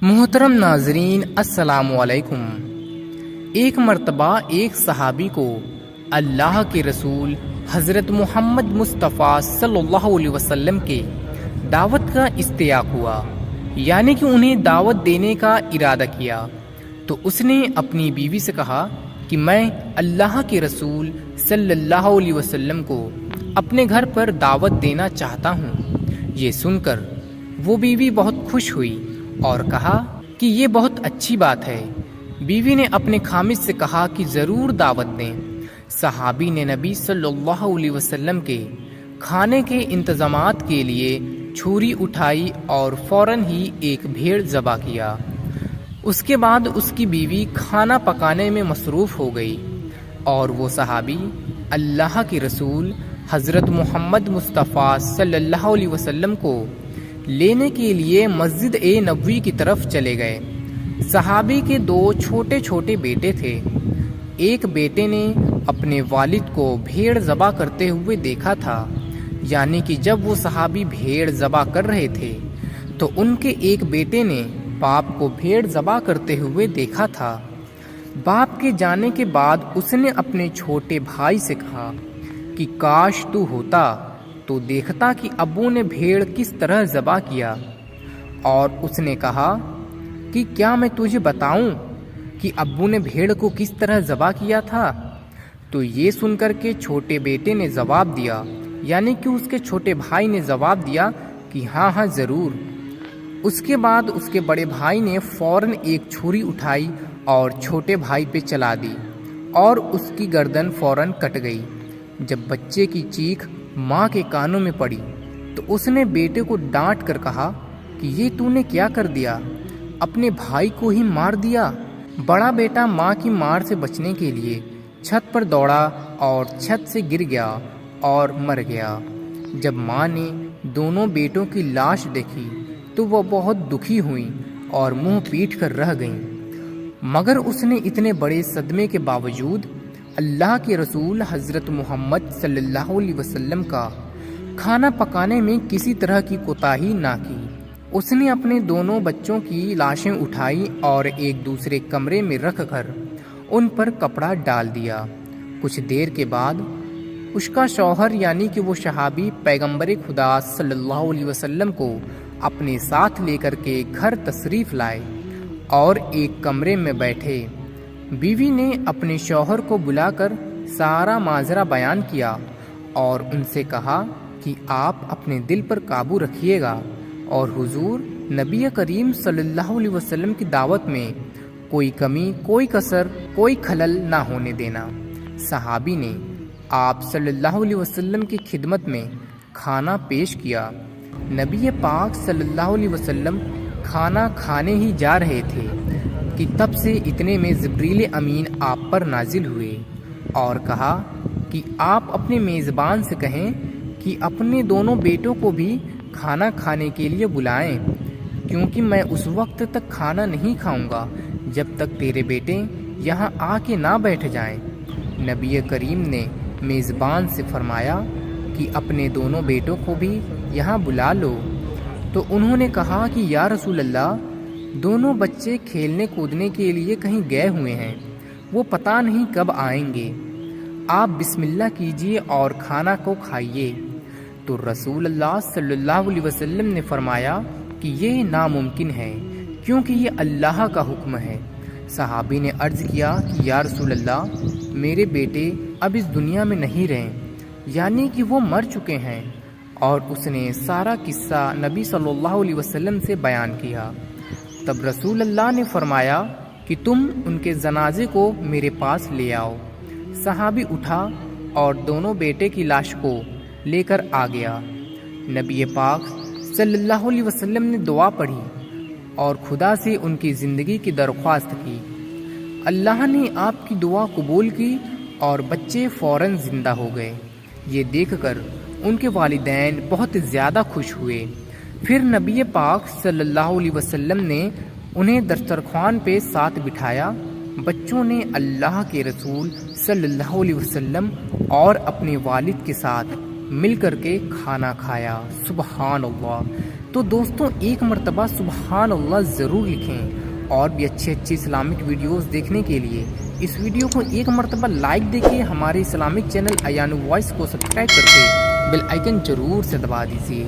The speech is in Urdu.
محترم ناظرین السلام علیکم۔ ایک مرتبہ ایک صحابی کو اللہ کے رسول حضرت محمد مصطفیٰ صلی اللہ علیہ وسلم کے دعوت کا اشتیاق ہوا، یعنی کہ انہیں دعوت دینے کا ارادہ کیا۔ تو اس نے اپنی بیوی سے کہا کہ میں اللہ کے رسول صلی اللہ علیہ وسلم کو اپنے گھر پر دعوت دینا چاہتا ہوں۔ یہ سن کر وہ بیوی بہت خوش ہوئی اور کہا کہ یہ بہت اچھی بات ہے۔ بیوی نے اپنے خامد سے کہا کہ ضرور دعوت دیں۔ صحابی نے نبی صلی اللہ علیہ وسلم کے کھانے کے انتظامات کے لیے چھری اٹھائی اور فوراً ہی ایک بھیڑ ذبح کیا۔ اس کے بعد اس کی بیوی کھانا پکانے میں مصروف ہو گئی اور وہ صحابی اللہ کے رسول حضرت محمد مصطفیٰ صلی اللہ علیہ وسلم کو لینے کے لیے مسجد نبوی کی طرف چلے گئے۔ صحابی کے دو چھوٹے چھوٹے بیٹے تھے۔ ایک بیٹے نے اپنے والد کو بھیڑ ذبح کرتے ہوئے دیکھا تھا، یعنی کہ جب وہ صحابی بھیڑ ذبح کر رہے تھے تو ان کے ایک بیٹے نے باپ کو بھیڑ ذبح کرتے ہوئے دیکھا تھا۔ باپ کے جانے کے بعد اس نے اپنے چھوٹے بھائی سے کہا کہ کاش تو ہوتا تو دیکھتا کہ ابو نے بھیڑ کس طرح ذبح کیا، اور اس نے کہا کہ کیا میں تجھے بتاؤں کہ ابو نے بھیڑ کو کس طرح ذبح کیا تھا؟ تو یہ سن کر کے چھوٹے بیٹے نے جواب دیا، یعنی کہ اس کے چھوٹے بھائی نے جواب دیا کہ ہاں ہاں ضرور۔ اس کے بعد اس کے بڑے بھائی نے فوراً ایک چھری اٹھائی اور چھوٹے بھائی پہ چلا دی اور اس کی گردن فوراً کٹ گئی۔ جب بچے کی چیخ ماں کے کانوں میں پڑی تو اس نے بیٹے کو ڈانٹ کر کہا کہ یہ تو نے کیا کر دیا، اپنے بھائی کو ہی مار دیا۔ بڑا بیٹا ماں کی مار سے بچنے کے لیے چھت پر دوڑا اور چھت سے گر گیا اور مر گیا۔ جب ماں نے دونوں بیٹوں کی لاش دیکھی تو وہ بہت دکھی ہوئیں اور منہ پیٹ کر رہ گئیں، مگر اس نے اتنے بڑے صدمے کے باوجود اللہ کے رسول حضرت محمد صلی اللہ علیہ وسلم کا کھانا پکانے میں کسی طرح کی کوتاہی نہ کی۔ اس نے اپنے دونوں بچوں کی لاشیں اٹھائی اور ایک دوسرے کمرے میں رکھ کر ان پر کپڑا ڈال دیا۔ کچھ دیر کے بعد اس کا شوہر یعنی کہ وہ صحابی پیغمبر خدا صلی اللہ علیہ وسلم کو اپنے ساتھ لے کر کے گھر تشریف لائے اور ایک کمرے میں بیٹھے۔ بیوی نے اپنے شوہر کو بلا کر سارا ماجرا بیان کیا اور ان سے کہا کہ آپ اپنے دل پر قابو رکھیے گا اور حضور نبی کریم صلی اللہ علیہ وسلم کی دعوت میں کوئی کمی، کوئی کسر، کوئی خلل نہ ہونے دینا۔ صحابی نے آپ صلی اللہ علیہ وسلم کی خدمت میں کھانا پیش کیا۔ نبی پاک صلی اللہ علیہ وسلم کھانا کھانے ہی جا رہے تھے کہ تب سے اتنے میں جبریل امین آپ پر نازل ہوئے اور کہا کہ آپ اپنے میزبان سے کہیں کہ اپنے دونوں بیٹوں کو بھی کھانا کھانے کے لیے بلائیں، کیونکہ میں اس وقت تک کھانا نہیں کھاؤں گا جب تک تیرے بیٹے یہاں آ کے نہ بیٹھ جائیں۔ نبی کریم نے میزبان سے فرمایا کہ اپنے دونوں بیٹوں کو بھی یہاں بلا لو۔ تو انہوں نے کہا کہ یا رسول اللہ، دونوں بچے کھیلنے کودنے کے لیے کہیں گئے ہوئے ہیں، وہ پتہ نہیں کب آئیں گے، آپ بسم اللہ کیجئے اور کھانا کو کھائیے۔ تو رسول اللہ صلی اللہ علیہ وسلم نے فرمایا کہ یہ ناممکن ہے، کیونکہ یہ اللہ کا حکم ہے۔ صحابی نے عرض کیا کہ یا رسول اللہ، میرے بیٹے اب اس دنیا میں نہیں رہیں، یعنی کہ وہ مر چکے ہیں، اور اس نے سارا قصہ نبی صلی اللہ علیہ وسلم سے بیان کیا۔ تب رسول اللہ نے فرمایا کہ تم ان کے جنازے کو میرے پاس لے آؤ۔ صحابی اٹھا اور دونوں بیٹے کی لاش کو لے کر آ گیا۔ نبی پاک صلی اللہ علیہ وسلم نے دعا پڑھی اور خدا سے ان کی زندگی کی درخواست کی۔ اللہ نے آپ کی دعا قبول کی اور بچے فوراً زندہ ہو گئے۔ یہ دیکھ کر ان کے والدین بہت زیادہ خوش ہوئے۔ پھر نبی پاک صلی اللہ علیہ وسلم نے انہیں دسترخوان پہ ساتھ بٹھایا۔ بچوں نے اللہ کے رسول صلی اللہ علیہ وسلم اور اپنے والد کے ساتھ مل کر کے کھانا کھایا۔ سبحان اللہ۔ تو دوستوں ایک مرتبہ سبحان اللہ ضرور لکھیں، اور بھی اچھے اسلامک ویڈیوز دیکھنے کے لیے اس ویڈیو کو ایک مرتبہ لائک دے کے ہمارے اسلامک چینل ایانو وائس کو سبسکرائب کر کے بیل آئیکن ضرور سے دبا دیجیے۔